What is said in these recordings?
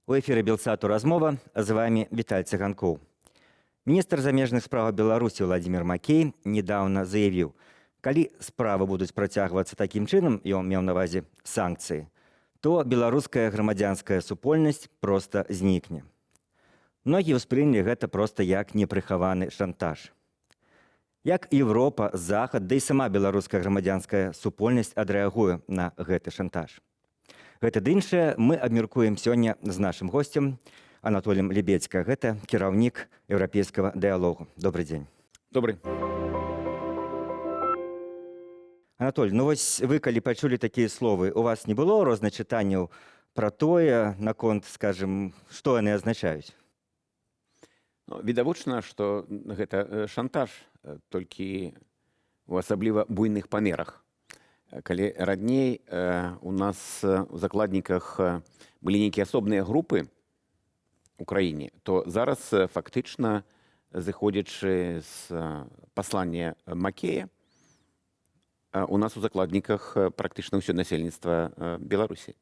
У эфіры Белсату размова, з вами Віталь Цыганкоў. Міністр замежных справаў Беларусі Владзімір Макей недавно заявіў, калі справы будуць працягвацца такім чынам, ён меў на ўвазе санкцыі, то беларуская грамадзянская супольнасць проста знікне. Многія ўспрынялі гэта проста як непрыхаваны шантаж. Як Еўропа, Захад, да і сама беларуская грамадзянская супольнасць адрэагуе на гэты шантаж. Гэта ды іншае мы абмяркуем сёння з нашым госцем Анатоліем Лебедзька. Гэта кіраўнік еўрапейскага дыялогу. Добры дзень. Добрый. Анатоль, ну вось вы калі пачулі такія словы, у вас не было розначытанняў пра тое, наконт, скажем, што яны азначаюць? Відавочна, што гэта шантаж, толькі у асабліва буйных памерах. Калі раней у нас у закладніках былі нейкія асобныя групы ў краіне, то зараз фактычна, зыходзячы з паслання Макея, у нас у закладніках практычна ўсё насельніцтва Беларусі.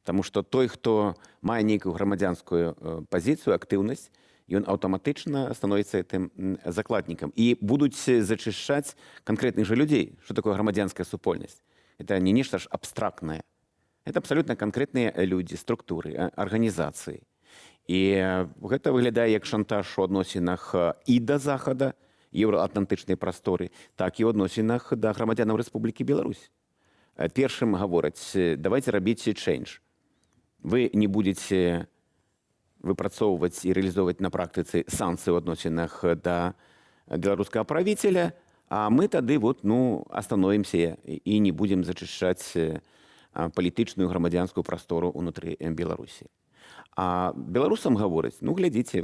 Таму што той, хто мае нейкую грамадзянскую пазіцыю, актыўнасць, ён аўтаматычна становіцца тым закладнікам. І будуць зачышчаць канкрэтных жа людзей. Што такое грамадзянская супольнасць? Это не нешта ж абстрактнае. Это абсалютна канкрэтныя людзі, структуры, арганізацыі. І гэта выглядае як шантаж у адносінах і да Захада, еўраатлантычнай прасторы, так і ў адносінах да грамадзянаў Рэспублікі Беларусь. Першым гавораць, давайце рабіць чэйндж. Вы не будзеце выпрацоўваць і рэалізоўваць на практыцы санкцыі ў адносінах да беларускага правіцеля, а мы тады остановімся і не будзем зачышчаць палітычную грамадзянскую прастору ўнутры Беларусі. А беларусам гавораць, глядзіце,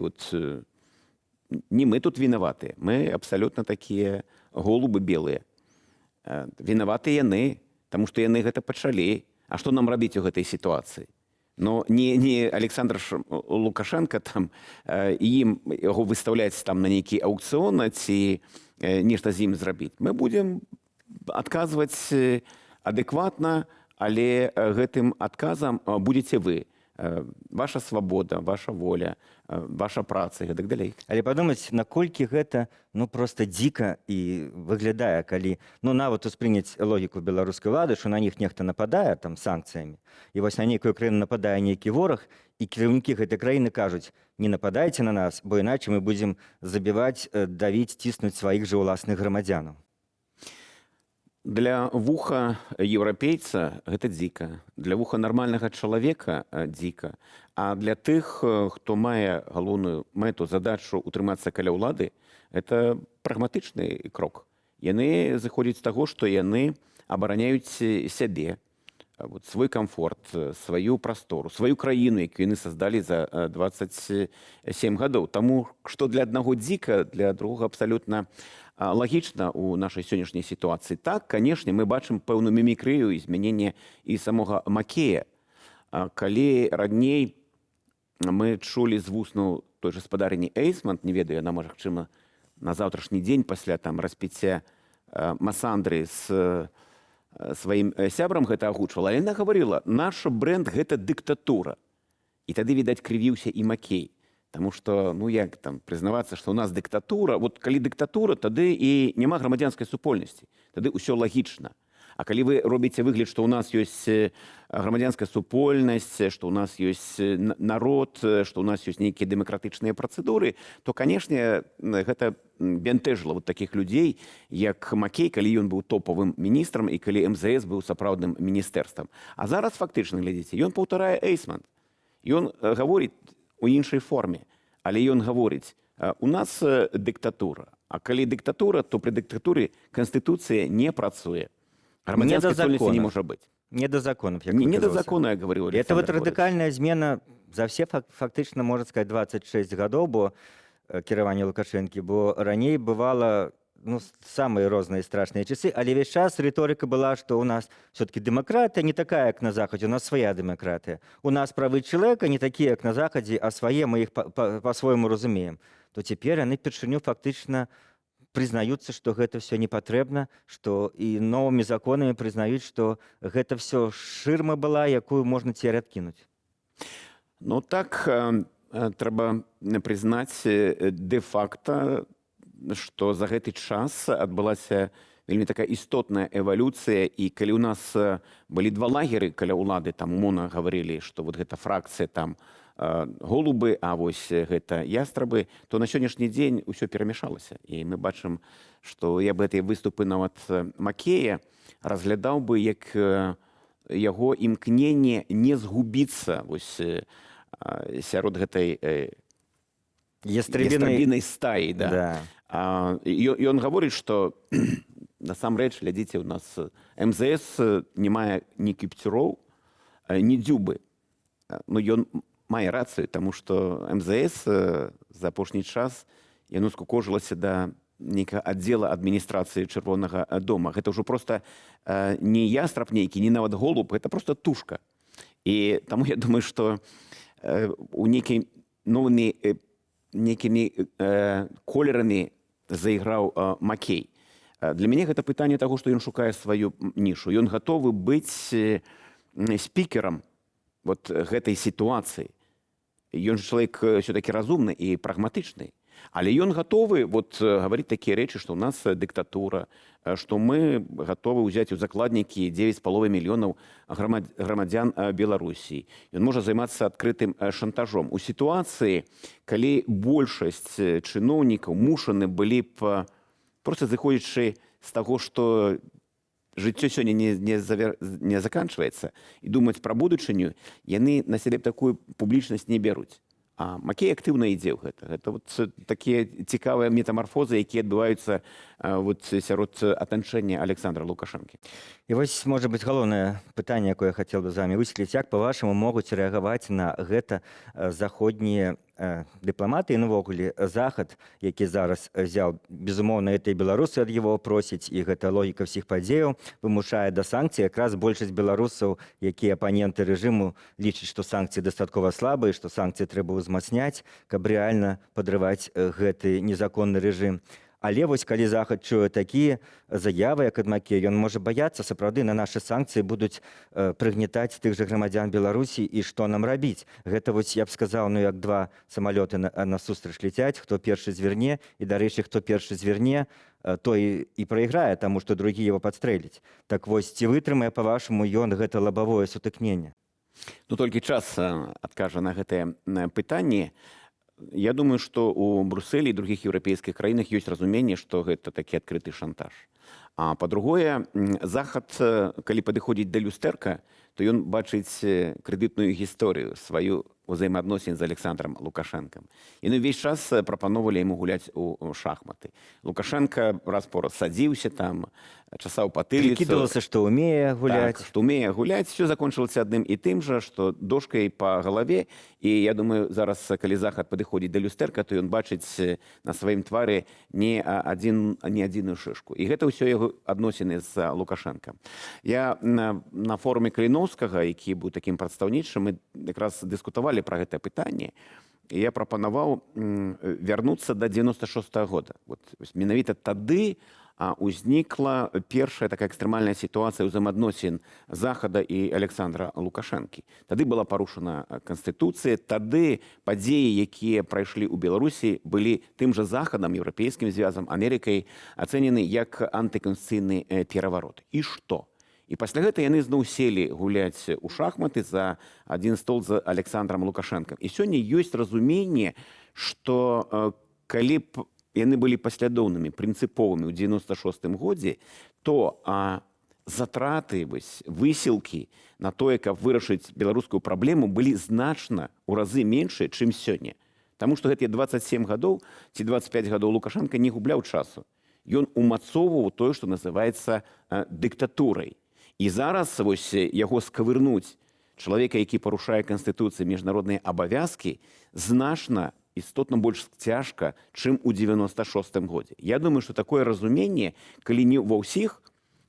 не мы тут вінаватыя, мы абсалютна такія голубы белыя. Вінаваты яны, таму што яны гэта пачалі. А што нам рабіць у гэтай сітуацыі? Не Александр Лукашенко там, ім яго выстаўляць там на нейкі аукцыён ці нешта з ім зрабіць. Мы будзем адказваць адэкватна, але гэтым адказам будзеце вы. Ваша свабода, ваша воля, ваша праца і гэтак далей. Але падумаць, наколькі гэта проста дзіка і выглядае, калі нават успрыняць логіку беларускай улады, што на них нехта нападае там санкцыямі, і вось на нейкую краіну нападае нейкі вораг, і кіраўнікі гэтай краіны кажуць, не нападайце на нас, бо іначай мы будзем забіваць, давіць, ціснуць сваіх жа ўласных грамадзянаў. Для вуха еўрапейца гэта дзіка, для вуха нармальнага чалавека дзіка, а для тых, хто мае галоўную мэту, задачу утрымацца каля ўлады, это прагматычны крок. Яны зыходзяць з таго, што яны абараняюць сябе, свой камфорт, сваю прастору, сваю краіну, якую яны саздалі за 27 гадоў. Таму што для аднаго дзіка, для другога абсалютна лагічна ў нашай сённяшняй сітуацыі. Так, канешне, мы бачым пэўную мімікрыю і змяненне і самога Макея. Калі раней мы чулі з вуснаў той жа спадарыні Эйсмант, не ведаю, яна, магчыма, на заўтрашні дзень пасля распіцця Масандры з сваім сябрам гэта агучвала, але яна гаварыла, наш брэнд гэта дыктатура. І тады, відаць, крывіўся і Макей. Таму што, як там прызнавацца, што ў нас дыктатура, калі дыктатура, тады і няма грамадзянскай супольнасці, тады ўсё лагічна. А калі вы робіце выгляд, што ў нас ёсць грамадзянская супольнасць, што ў нас ёсць народ, што ў нас ёсць нейкія дэмакратычныя працэдуры, то, канешне, гэта бянтэжыла такіх людзей, як Макей, калі ён быў топавым міністрам і калі МЗС быў сапраўдным міністэрствам. А зараз, фактычна, глядзіце, ён паўтарае Эйсмант. Ён гаворыць у іншай форме, але ён гаворыць, у нас дыктатура, а калі дыктатура, то пры дыктатуры Канстытуцыя не працуе. Грамадзянскай супольнасці не можа быць. Не да законов, як не да закона, я говорю. Это радыкальная змена за все фактычна, можна сказаць, 26 гадоў, бо кіраванне Лукашэнкі, бо раней бывала самыя розныя страшныя часы, але весь час рыторыка была, што ў нас все-таки дэмакратыя не такая, як на Захадзе, у нас свая дэмакратыя. У нас правы чалавека не такія, як на Захадзе, а свае мы іх па-свойму разумеем. То цяпер яны першыню фактычна прызнаюцца, што гэта все не патрэбна, што і новымі законамі прызнаюць, што гэта все шырма была, якую можна церы адкінуць. Ну так, трэба прызнаць дэ-факта, што за гэты час адбылася вельмі такая істотная эвалюцыя, і калі ў нас былі два лагеры каля ўлады, там умоўна гаварылі, што вот гэта фракцыя там голубы, а вось гэта ястрабы, то на сённяшні дзень усё перамяшалася. І мы бачым, што я бы гэтыя выступы нават Макея разглядаў бы як яго імкненне не згубіцца вось сярод гэтай ястрабінай стаі. Да. Ён гаворыць, што насамрэч, глядзіце, у нас МЗС не мае ні кіпцюроў, ні дзюбы. Ну, ён мае рацыю, таму што МЗС за апошні час яно скукожылася да нейкага аддзела адміністрацыі Чырвонага дома. Гэта ўжо проста не ястраб нейкі, не нават голуб, гэта проста тушка. І таму я думаю, што у нейкімі колерамі зайграў Макей. Для мяне гэта пытанне таго, што ён шукае сваю нішу. Ён гатовы быць спікерам вот гэтай сітуацыі. Ён же чалавек все-таки разумны і прагматычны. Але ён гатовы вот гаварыць такія рэчы, што ў нас дыктатура, што мы гатовы ўзяць у закладнікі 9,5 мільёнаў грамадзян Беларусі. Ён можа займацца адкрытым шантажом. У сітуацыі, калі большасць чыноўнікаў мушаны былі б, проста зыходзячы з таго, што жыццё сёння не заканчваецца, і думаць пра будучыню, яны на сябе такую публічнасць не бяруць. А Макей актыўна ідзе ў гэта. Гэта вот такія цікавыя метамарфозы, якія адбываюцца вот сярод атачэння Александра Лукашэнкі. І вось, можа быць, галоўнае пытанне, якое я хацеў бы з вами высветліць, як, па-вашаму, могуць рэагаваць на гэта заходнія дыпламаты і навогуле захад, які зараз взяў, безумоўна, это і беларусы ад яго просяць, і гэта логіка ўсіх падзеяў вымушае да санкцый. Якраз большасць беларусаў, якія апаненты рэжыму, лічаць, што санкцыі дастаткова слабыя, што санкцыі трэба ўзмацняць, каб рэальна падрываць гэты незаконны рэжым. Але вось калі захад чуе такія заявы, як ад Макея, ён можа баяцца, сапраўды на нашы санкцыі будуць прыгнетаць тых жа грамадзян Беларусі, і што нам рабіць? Гэта вось, я б сказаў, ну як два самалёты насустрач ляцяць, хто першы зверне, і, дарэчы, хто першы зверне, той і прайграе, таму што другі яго падстрэліць. Так вось, ці вытрымае, па-вашаму, ён гэта лабавое сутыкненне? Ну, толькі час адкажа на гэтае пытанне. Я думаю, што ў Брусэлі і другіх еўрапейскіх краінах ёсць разуменне, што гэта такі адкрыты шантаж. А па-другое, захад, калі падыходзіць да люстэрка, то ён бачыць крэдытную гісторыю сваю ўзаемаадносін з Александром Лукашэнкам. Яны ўвесь час прапановвалі яму гуляць у шахматы. Лукашенко раз-пораз садзіўся там, часаў патыліцу. Прикидывался, что умее гулять. Так, што умее гуляць. Все закончылася адным і тым жа, што дошкай па галаве. І я думаю, зараз, калі захад падыходзіць да люстэрка, то ён бачыць на сваім твары не адзіную шышку. І гэта ўсё яго адносіны з Лукашэнкам. Я на форуме Каліноўскага, які быў такім прадстаўнічым, мы якраз дыскутавалі пра гэтае пытанне. І я прапанаваў вярнуцца да 96-го года. Вот, менавіта тады узнікла першая такая экстрэмальная сітуацыя ўзаемаадносін Захада і Александра Лукашэнкі. Тады была парушана Канстытуцыя, тады падзеі, якія прайшлі ў Беларусі, былі тым жа Захадам, еўрапейскім звязам, Амерыкай ацэнены як антыканстытуцыйны пераварот. І што? І пасля гэта яны зноў селі гуляць у шахматы за адзін стол з Александром Лукашэнкам. І сёння ёсць разуменне, што калі б яны былі паслядоўнымі, прынцыповымі ў 96-м годзе, то затраты, высілкі на тое, каб вырашыць беларускую праблему, былі значна ў разы меншыя, чым сёння. Таму што гэтыя 27 гадоў ці 25 гадоў Лукашенко не губляў часу. Ён умацоўваў тое, што называецца дыктатурай. І зараз яго скавырнуць чалавека, які парушае Канстытуцыю, міжнародныя абавязкі, значна істотна больш цяжка, чым у 96-м годзе. Я думаю, што такое разуменне, калі не ва ўсіх,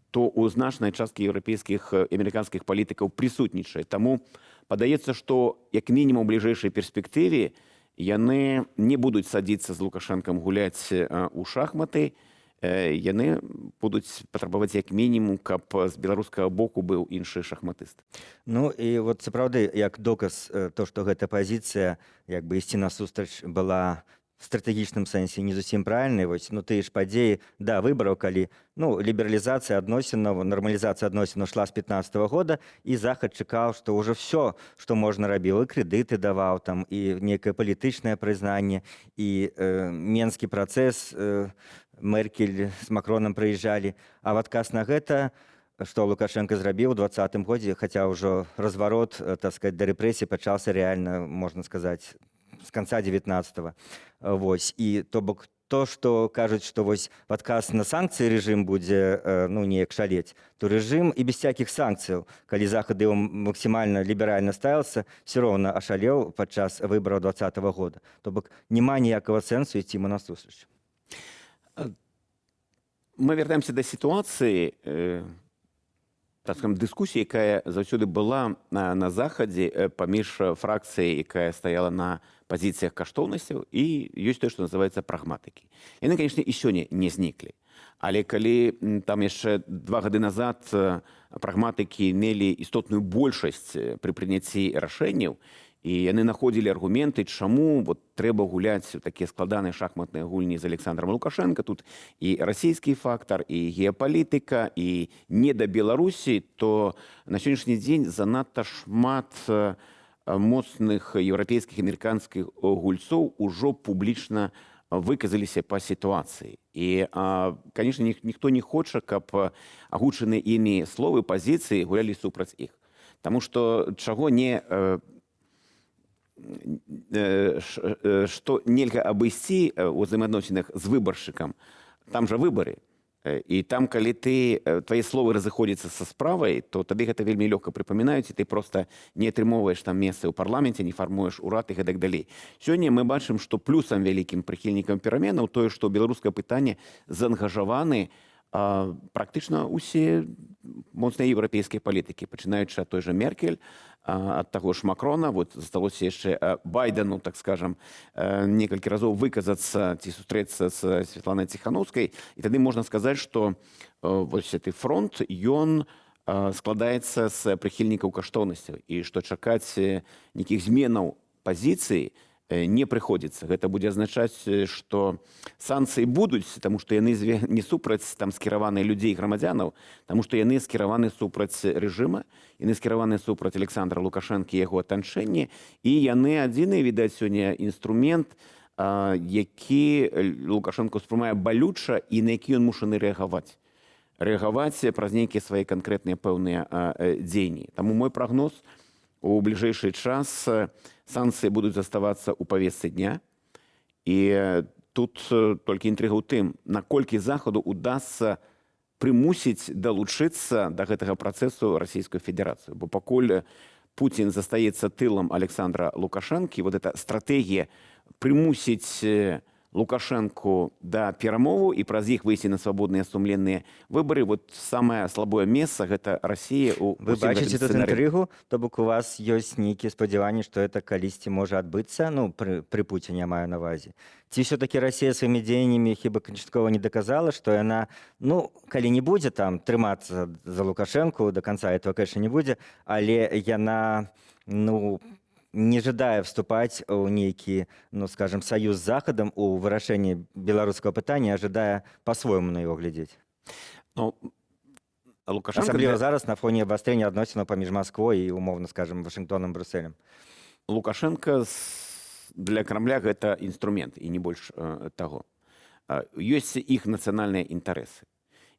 то ў значнай часткі еўрапейскіх і амерыканскіх палітыкаў прысутнічае. Таму падаецца, што як мінімум у бліжэйшай перспектыве яны не будуць садзіцца з Лукашэнкам гуляць у шахматы. яны будуць патрабаваць як мінімум, каб з беларускага боку быў іншы шахматыст. Ну і вот сапраўды як доказ то, што гэта пазіцыя як бы ісці насустрач была в стратэгічным сэнсе не зусім правільнай, вось ну тыя ж падзеі да выбараў, калі ну лібералізацыя адносінаў, нармалізацыя адносінаў шла з 15-го года, і захад чакаў, што ўжо все, што можна рабіў, і крэдыты даваў там, і нейкае палітычнае прызнанне, і менскі працэс, Меркель з Макронам прыязджалі, а в адказ на гэта што Лукашенко зрабіў у 2020 годзе, хаця ўжо разварот, так сказать, да рэпрэсій пачаўся рэальна, можна сказаць, з канца 19-го. Вось. І то бок то, што кажуць, што вось в адказ на санкцыі рэжым будзе ну, неяк шалець, то рэжым і без всякіх санкцыяў, калі захад его максімальна ліберальна ставіўся, все роўна ашалеў падчас выбараў 2020 года. То бок няма ніякага сэнсу ісці ему насустрач. Мы вяртаемся да сітуацыі, так скажем, дыскусіі, якая заўсёды была на захадзе паміж фракцыяй, якая стаяла на пазіцыях каштоўнасцяў, і ёсць тое, што называецца прагматыкі. Яны, канешне, і сёння не зніклі. Але калі там яшчэ 2 гады назад прагматыкі мелі істотную большасць пры прыняцці рашэнняў, і яны знаходзілі аргументы, чаму вот, трэба гуляць у такія складаныя шахматныя гульні з Александром Лукашенко. Тут і расійскі фактар, і геапалітыка, і не да Беларусі, то на сённяшні дзень занадта шмат моцных еўрапейскіх і амерыканскіх гульцоў ужо публічна выказаліся па сітуацыі. І, канешне, ніхто не хоча, каб агучаныя імі словы, пазіцыі гулялі супраць іх. Таму што чаго не што нельга абысці ў взаемаадносінах з выбаршчыкам, там жа выбары. І там, калі твае словы разыходзяцца са справай, то тады гэта вельмі лёгка прыпамінаюць, і ты проста не атрымоўваеш там месцы ў парламенце, не фармуеш урад і гэтак далей. Сёння мы бачым, што плюсам вялікім прыхільнікам пераменаў тое, што беларускае пытанне заангажаваны практычна ўсе моцныя еўрапейскія палітыкі, пачынаючы ад той жа Меркель, ад таго ж Макрона, вот засталося яшчэ Байдену, так скажам, некалькі разоў выказацца ці сустрэцца з Святланай Ціханаўскай, і тады можна сказаць, што вось гэты фронт, ён складаецца з прыхільнікаў каштоўнасцяў, і што чакаць нейкіх зменаў пазіцыі не прыходзіцца. Гэта будзе азначаць, што санкцыі будуць, таму што яны не супраць там скіраваныя людзей і грамадзянаў, таму што яны скіраваны супраць рэжыма, яны скіраваны супраць Александра Лукашэнкі і яго атачэння, і яны адзіны, відаць, сёння інструмент, які Лукашенко ўспрымае балюча і на які ён мушаны рэагаваць. Рэагаваць праз нейкія свае канкрэтныя пэўныя дзеянні. Таму мой прагноз у бліжэйшы час санкцыі будуць заставацца ў павестцы дня. І тут толькі інтрыга ў тым, наколькі захаду удасца прымусіць далучыцца да гэтага працэсу Расійскую Федэрацыю. Бо пакуль Пуцін застаецца тылам Александра Лукашэнкі, вот эта стратэгія прымусіць Лукашэнку да перамову і праз іх выйсці на свабодныя сумленныя выбары. Вот самае слабое месца гэта Расія ў Вы бачыце тут інтрыгу, то бок у вас ёсць нейкія спадзяванні, што это калісьці можа адбыцца, ну пры Пуціне я маю на ўвазе. Ці ўсё-такі Расія сваімі дзеяннямі хіба канчаткова не даказала, што яна, ну, калі не будзе там трымацца за Лукашэнку, до конца этого, конечно, не будзе, але яна, ну, не жадае вступаць у нейкі, ну, скажем, саюз з Захадам у вырашэнні беларускага пытання, а жадае па-свойму на яго глядзець. Ну, Лукашенко Асабліва зараз на фоне абвастрэння адносінаў паміж Масквой і, умоўна скажем, Вашынгтонам, Брюсселем. Лукашенко для Крамля гэта інструмент, і не больш таго. Ёсць іх нацыянальныя інтарэсы.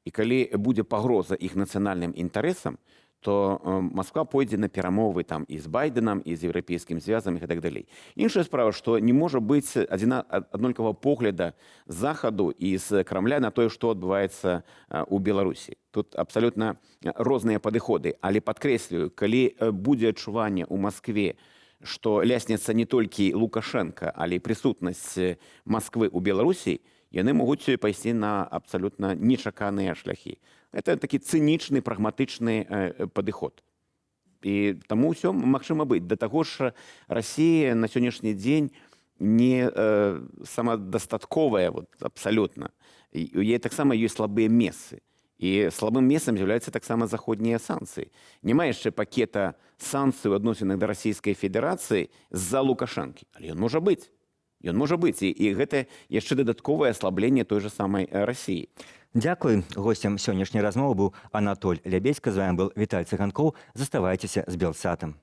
І калі будзе пагроза іх нацыянальным інтарэсам, то Москва пойдзе на перамовы там і з Байденам, і з еўрапейскім звязам і так далей. Іншая справа, што не можа быць аднолькавага погляда з Захаду і з Крамля на тое, што адбываецца ў Беларусі. Тут абсалютна розныя падыходы, але падкрэслюю, калі будзе адчуванне ў Маскве, што лясніцца не толькі Лукашенко, але і прысутнасць Масквы ў Беларусі, яны могуць пайсці на абсалютна нечаканыя шляхі. Это такі цынічны, прагматычны падыход. І таму ўсё магчыма быць. Да таго ж Расія на сённяшні дзень не самадастатковая, вот, абсалютна. у яе таксама ёсць слабыя месцы. І слабым месцам з'яўляюцца таксама заходнія санкцыі. Няма яшчэ пакета санкцый у адносінах да расійскай федэрацыі з-за Лукашэнкі. Але ён можа быць. Ён можа быць. І гэта яшчэ дадатковае аслабленне той же самай Расіі. Дзякуй. Госцем сённяшняй размовы быў Анатоль Лябедзька. З вами был Віталь Цыганкоў. Заставайцеся з Белсатам.